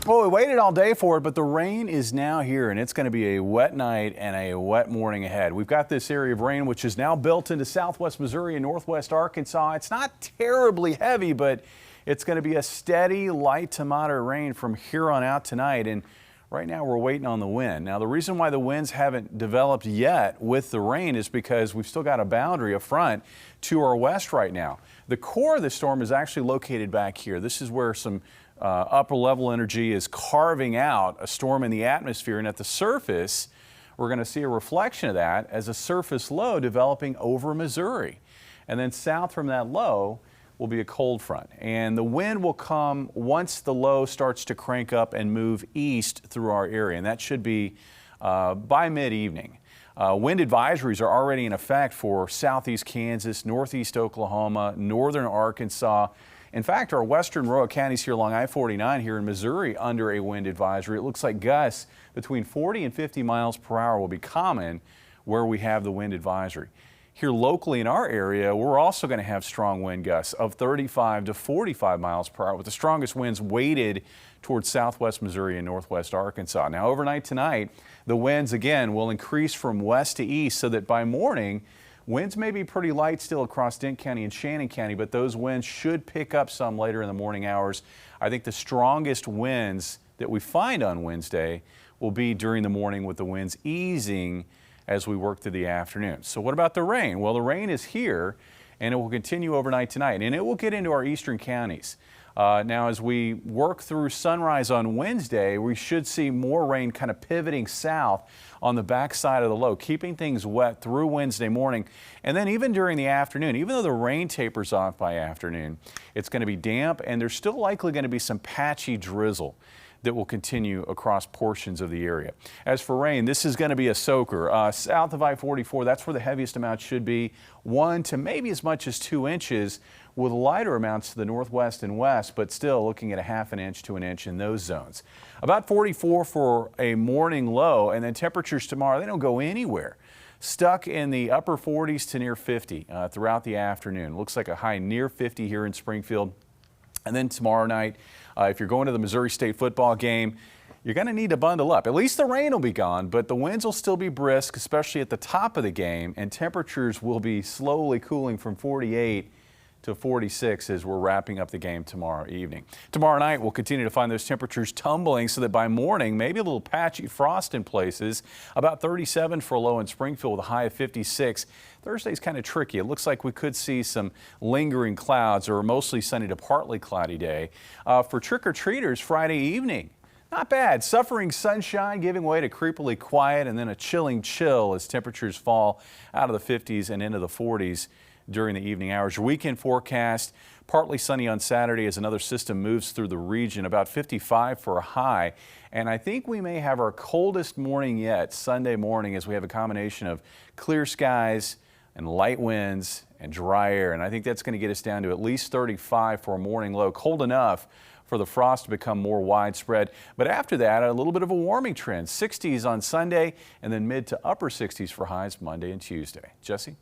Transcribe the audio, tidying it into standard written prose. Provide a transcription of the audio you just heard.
Well, we waited all day for it, but the rain is now here, and it's going to be a wet night and a wet morning ahead. We've got this area of rain, which is now built into southwest Missouri and northwest Arkansas. It's not terribly heavy, but it's going to be a steady, light to moderate rain from here on out tonight. And right now we're waiting on the wind. Now, the reason why the winds haven't developed yet with the rain is because we've still got a boundary, a front, to our west right now. The core of the storm is actually located back here. This is where some upper level energy is carving out a storm in the atmosphere, and at the surface we're going to see a reflection of that as a surface low developing over Missouri. And then south from that low will be a cold front, and the wind will come once the low starts to crank up and move east through our area, and that should be by mid-evening. Wind advisories are already in effect for southeast Kansas, northeast Oklahoma, northern Arkansas. In fact, our western row of counties here along I-49 here in Missouri under a wind advisory. It looks like gusts between 40 and 50 miles per hour will be common where we have the wind advisory. Here locally in our area, we're also going to have strong wind gusts of 35 to 45 miles per hour, with the strongest winds weighted towards southwest Missouri and northwest Arkansas. Now, overnight tonight, the winds again will increase from west to east so that by morning, winds may be pretty light still across Dent County and Shannon County, but those winds should pick up some later in the morning hours. I think the strongest winds that we find on Wednesday will be during the morning, with the winds easing as we work through the afternoon. So what about the rain? Well, the rain is here, and it will continue overnight tonight, and it will get into our eastern counties. Now, as we work through sunrise on Wednesday, we should see more rain kind of pivoting south on the backside of the low, keeping things wet through Wednesday morning. And then even during the afternoon, even though the rain tapers off by afternoon, it's going to be damp, and there's still likely going to be some patchy drizzle that will continue across portions of the area. As for rain, this is going to be a soaker. South of I-44, that's where the heaviest amount should be, 1 to maybe as much as 2 inches, with lighter amounts to the northwest and west, but still looking at a ½ inch to an inch in those zones. About 44 for a morning low, and then temperatures tomorrow, they don't go anywhere. Stuck in the upper 40s to near 50 throughout the afternoon. Looks like a high near 50 here in Springfield. And then tomorrow night, if you're going to the Missouri State football game, you're going to need to bundle up. At least the rain will be gone, but the winds will still be brisk, especially at the top of the game, and temperatures will be slowly cooling from 48 to 46 as we're wrapping up the game tomorrow evening. Tomorrow night, we'll continue to find those temperatures tumbling so that by morning, maybe a little patchy frost in places. About 37 for a low in Springfield with a high of 56. Thursday's kind of tricky. It looks like we could see some lingering clouds or a mostly sunny to partly cloudy day. For trick-or-treaters, Friday evening, not bad. Suffering sunshine giving way to creepily quiet, and then a chilling chill as temperatures fall out of the 50s and into the 40s during the evening hours. Your weekend forecast, partly sunny on Saturday as another system moves through the region, about 55 for a high. And I think we may have our coldest morning yet Sunday morning, as we have a combination of clear skies and light winds and dry air. And I think that's going to get us down to at least 35 for a morning low. Cold enough for the frost to become more widespread. But after that, a little bit of a warming trend. 60s on Sunday, and then mid to upper 60s for highs Monday and Tuesday. Jesse?